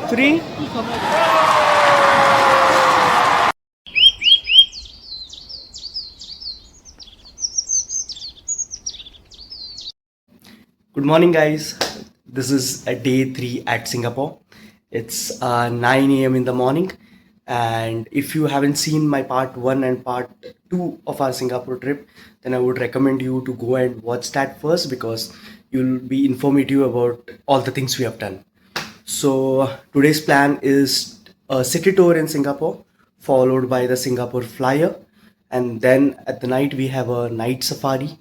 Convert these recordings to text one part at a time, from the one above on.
3. Good morning, guys. This is a day 3 at Singapore. It's 9 a.m. in the morning, and if you haven't seen my part 1 and part 2 of our Singapore trip, then I would recommend you to go and watch that first, because you'll be informative about all the things we have done. So today's plan is a city tour in Singapore, followed by the Singapore flyer, and then at the night we have a night safari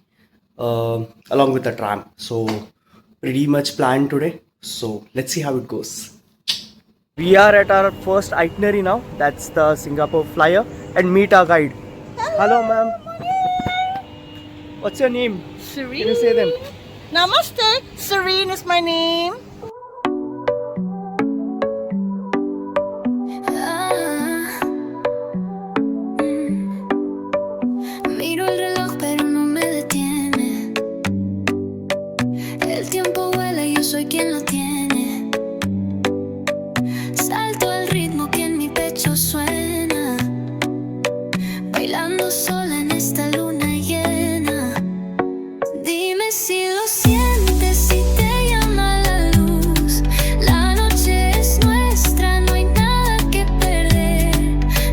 along with the tram. So pretty much planned today. So let's see how it goes. We are at our first itinerary now. That's the Singapore flyer, and meet our guide. Hello, ma'am. What's your name? Serene. Can you say them? Namaste. Serene is my name. Miro el reloj pero no me detiene. El tiempo vuela y yo soy quien lo tiene. Salto al ritmo que en mi pecho suena, bailando sola en esta luna llena. Dime si lo sientes, si te llama la luz. La noche es nuestra, no hay nada que perder.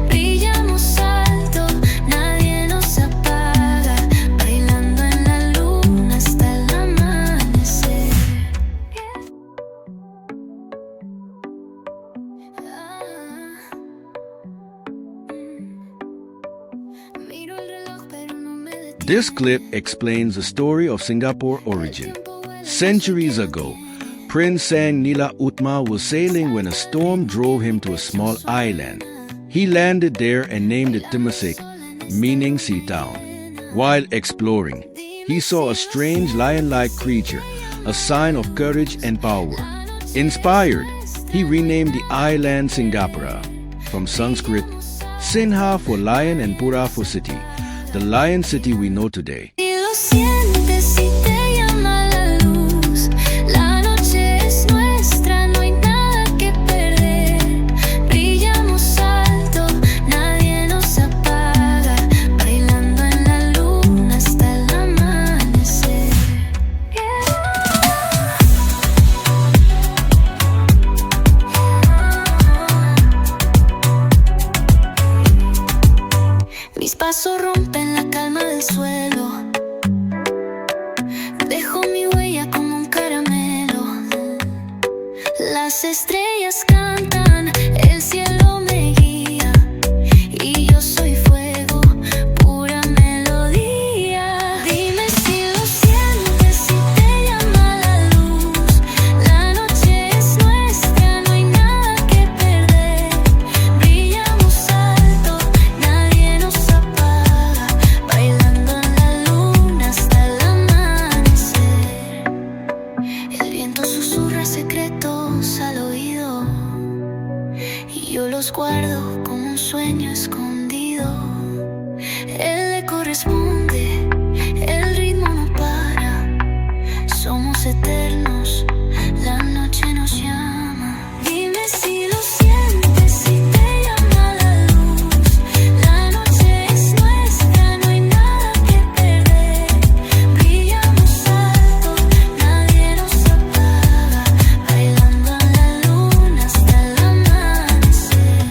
Brillamos alto, nadie nos apaga, bailando en la luna hasta el amanecer. Miro el reloj pero no me detiene. This clip explains the story of Singapore origin. Centuries ago, Prince Sang Nila Utama was sailing when a storm drove him to a small island. He landed there and named it Temasek, meaning sea town. While exploring, he saw a strange lion-like creature, a sign of courage and power. Inspired, he renamed the island Singapura, from Sanskrit, Sinha for lion and Pura for city, the lion city we know today. Si lo sientes, si te llama la luz. La noche es nuestra, no hay nada que perder. Brillamos alto, nadie nos apaga, bailando en la luna hasta el amanecer. Mis pasos rompen la calma del suelo. Dejo mi huella como un caramelo. Las estrellas cantan, el cielo me guía, y yo soy fuego, pura melodía. Dime si lo sientes, si te llama la luz. La noche es nuestra, no hay nada que perder. Brillamos alto, nadie nos apaga, bailando en la luna hasta el amanecer. El viento susurra secretos al oído, y yo los guardo como un sueño escondido. Él le corresponde, el ritmo no para. Somos eternos, la noche nos llama. Dime si lo sientes, si te llama la luz. La noche es nuestra, no hay nada que perder. Brillamos alto, nadie nos apaga, bailando en la luna hasta el amanecer.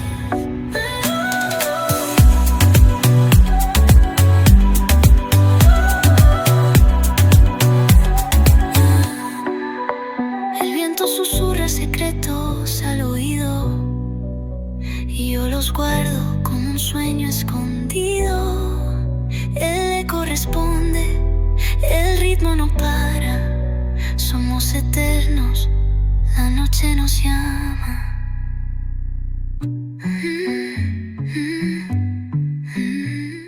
El viento susurra secretos al oído, y yo los guardo como un sueño escondido. Él le corresponde, el ritmo no para. Somos eternos, la noche nos llama.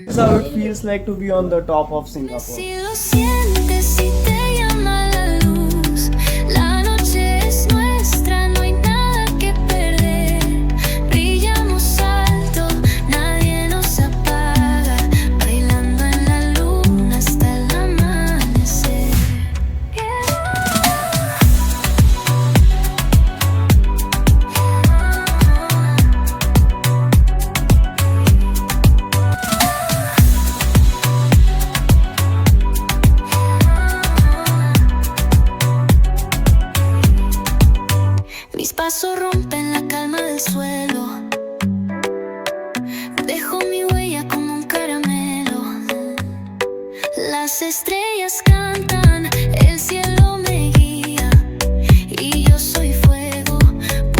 This is how it feels like to be on the top of Singapore. Si lo sientes, si te llama la luz. La noche es nuestra, no hay nada que perder. Brillamos alto, nadie nos apaga, bailando en la luna hasta el amanecer. solo rompen la calma del suelo. Dejo mi huella como un caramelo. Las estrellas cantan, el cielo me guía. Y yo soy fuego,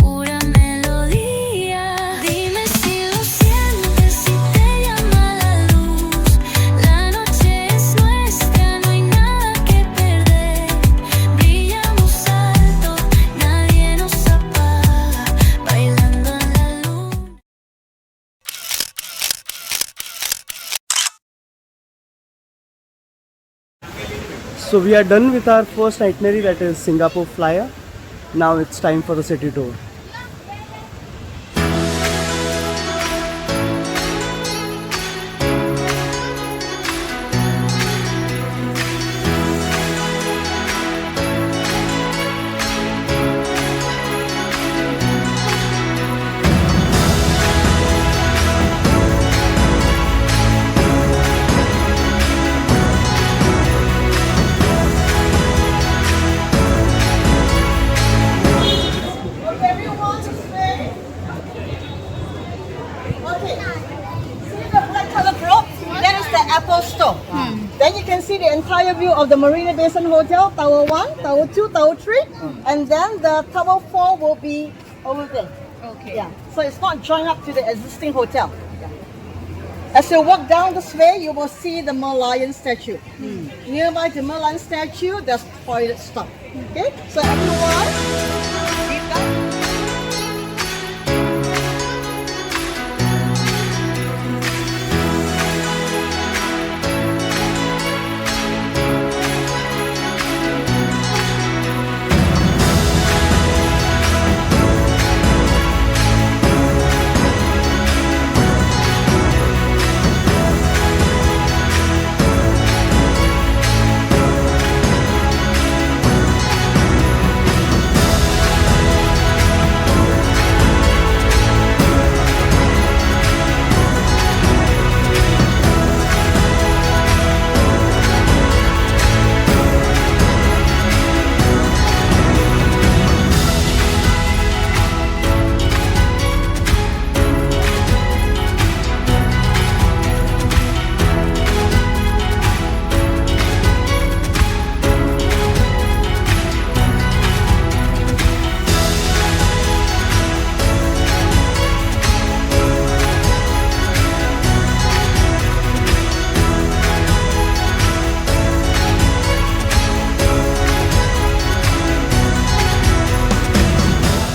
pura melodía. Dime si lo sientes, si te llama la luz. La noche es nuestra, no hay nada que perder. Brillamos alto, nadie nos apaga. Bailando en la luna. So we are done with our first itinerary, that is Singapore flyer. Now it's time for the city tour. Everyone this way. Okay. See the black color block? That is the Apple Store. Then you can see the entire view of the Marina Bay Sands Hotel, Tower 1, Tower 2, Tower 3, and then the Tower 4 will be over there. Okay. Yeah, so it's not joined up to the existing hotel. As you walk down this way, you will see the Merlion statue. Nearby the Merlion statue, there's toilet stop. Okay, so everyone, keep that.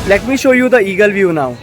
Let me show you the eagle view now.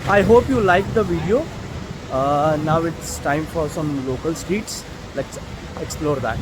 I hope you liked the video. Now it's time for some local streets. Let's explore that.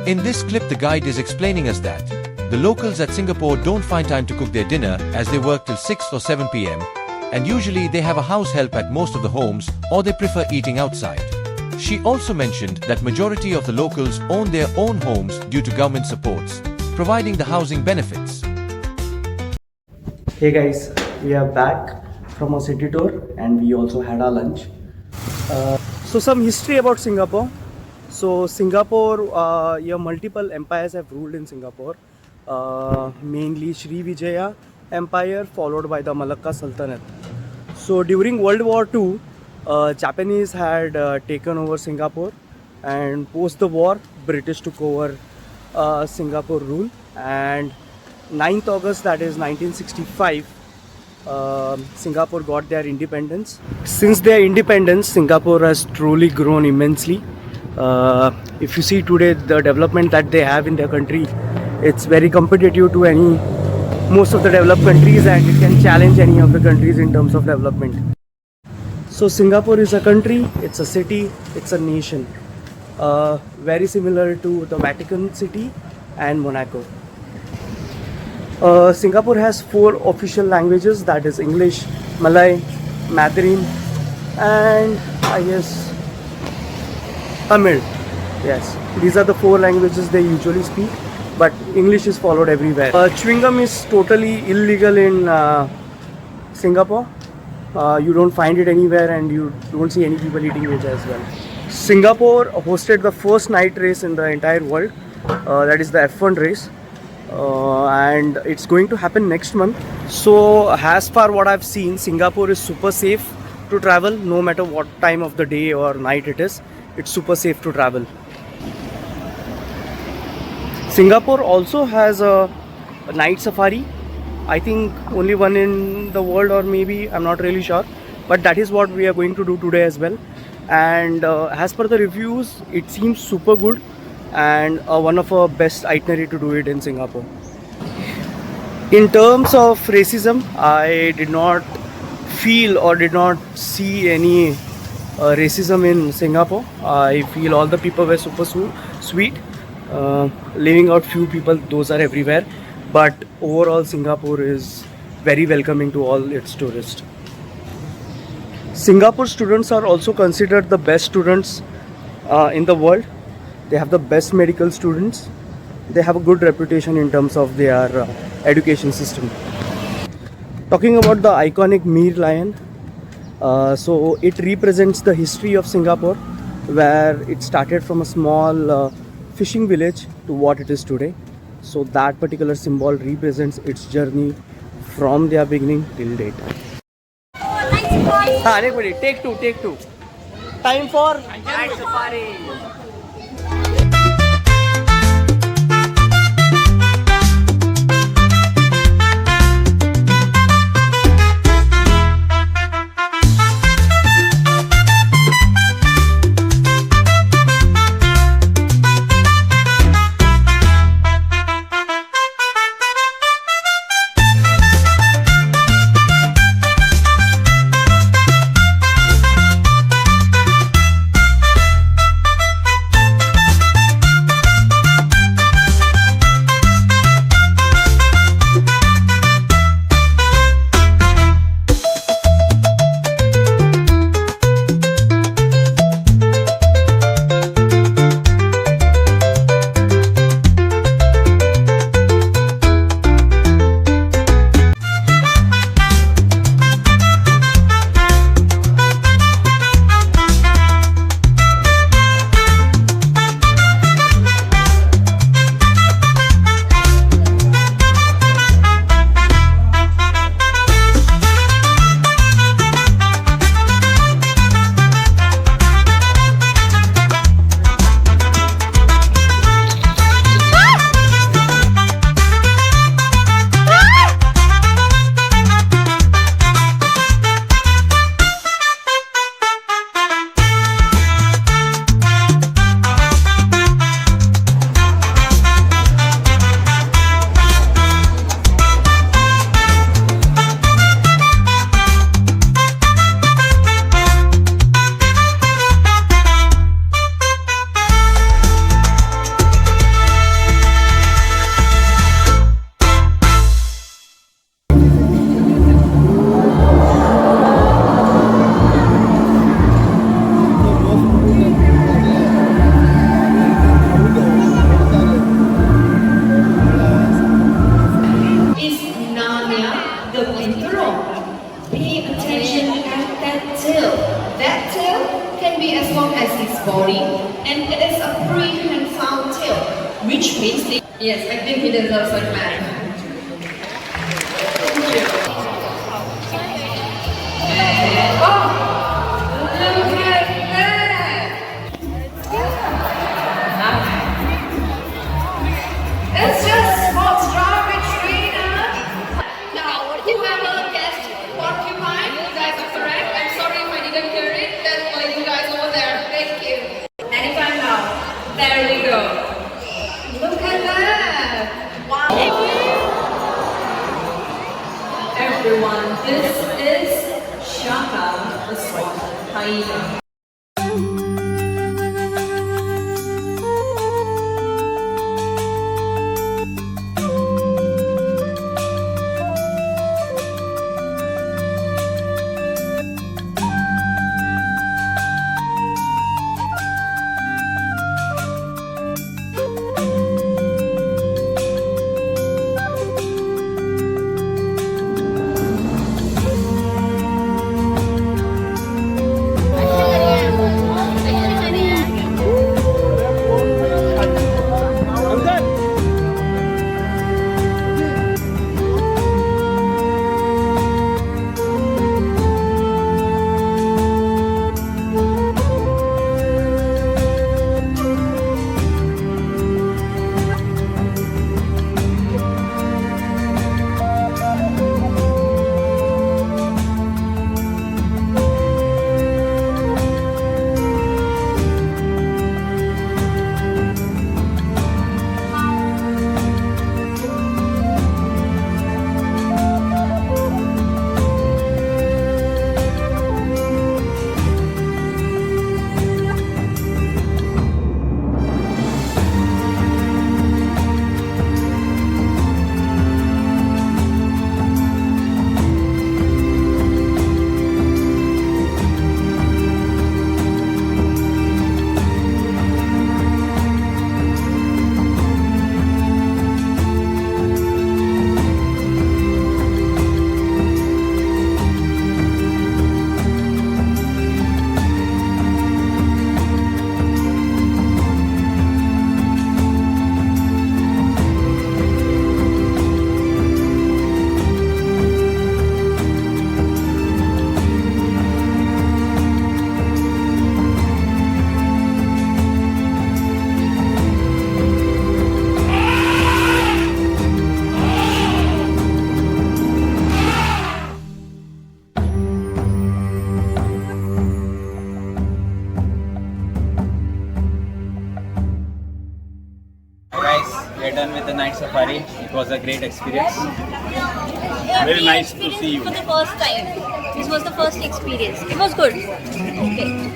In this clip, the guide is explaining us that the locals at Singapore don't find time to cook their dinner as they work till 6 or 7 p.m. and usually they have a house help at most of the homes or they prefer eating outside. She also mentioned that majority of the locals own their own homes due to government supports, providing the housing benefits. Hey guys, we are back from our city tour and we also had our lunch. So some history about Singapore. So Singapore, multiple empires have ruled in Singapore. Mainly Sri Vijaya Empire followed by the Malacca Sultanate. So during World War II, Japanese had taken over Singapore, and post the war, British took over Singapore rule, and 9th August, that is 1965, Singapore got their independence. Since their independence, Singapore has truly grown immensely. If you see today the development that they have in their country, it's very competitive to most of the developed countries, and it can challenge any of the countries in terms of development. So Singapore is a country, it's a city, it's a nation, very similar to the Vatican City and Monaco. Singapore has 4 official languages, that is English, Malay, Mandarin, and I guess Tamil. Yes, these are the 4 languages they usually speak, but English is followed everywhere. Chewing gum is totally illegal in Singapore. You don't find it anywhere, and you don't see any people eating it as well. Singapore hosted the first night race in the entire world, that is the F1 race, and it's going to happen next month. So as far what I've seen, Singapore is super safe to travel, no matter what time of the day or night it is. It's super safe to travel. Singapore also has a night safari. I think only one in the world, or maybe I'm not really sure, but that is what we are going to do today as well. And as per the reviews, it seems super good and one of our best itinerary to do it in Singapore. In terms of racism, I did not feel or did not see any racism in Singapore. I feel all the people were super sweet. Leaving out few people, those are everywhere, but overall Singapore is very welcoming to all its tourists. Singapore students are also considered the best students in the world. They have the best medical students. They have a good reputation in terms of their education system. Talking about the iconic Mir Lion, so it represents the history of Singapore, where it started from a small fishing village to what it is today. So that particular symbol represents its journey from their beginning till date. Take two. Time for night safari. be as long as his body, and it is a premium and found tail, which means yes, I think he deserves a man. It's just sports drama, Trina. Now, whoever guessed porcupine, you guys are correct. I'm sorry if I didn't hear it. That's why you guys over there. Thank you. Anytime now. There we go. Look at that. Wow. Everyone, this is Shaka, the swamp hyena. Guys, we are done with the night safari. It was a great experience. Very nice to see you. For the first time. This was the first experience. It was good. Okay.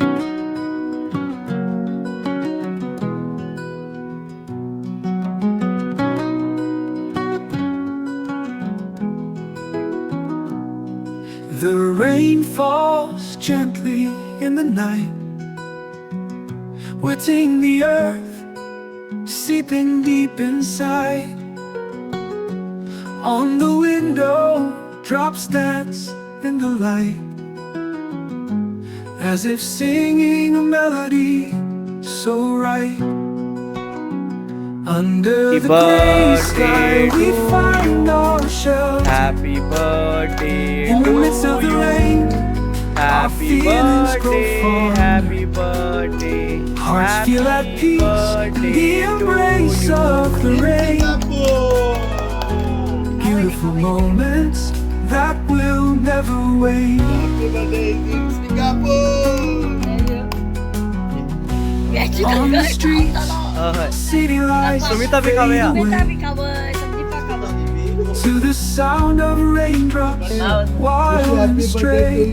The rain falls gently in the night, wetting the earth, seeping deep inside. On the window, drops dance in the light, as if singing a melody so right. Under the gray sky we find our shelter. Happy birthday In the to midst of the you. rain, our Happy feelings grow birthday, fonder. happy birthday. Hearts Happy feel at peace in birthday the to embrace you. of the rain. Beautiful moments that will never wane. On the streets, city lights Sumita bhi fade khabe ya. away to the sound of raindrops, wild and stray.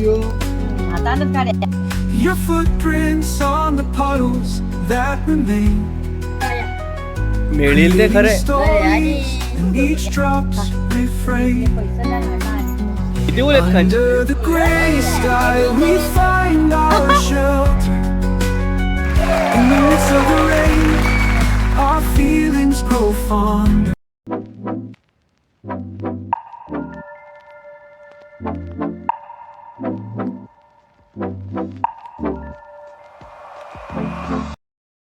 Your footprints on the puddles that remain. मिळेल ते खरे. Stories in each drop's refrain. किती बोलत Khan Under the gray sky we find our shelter. In the midst of the rain, our feelings grow fonder.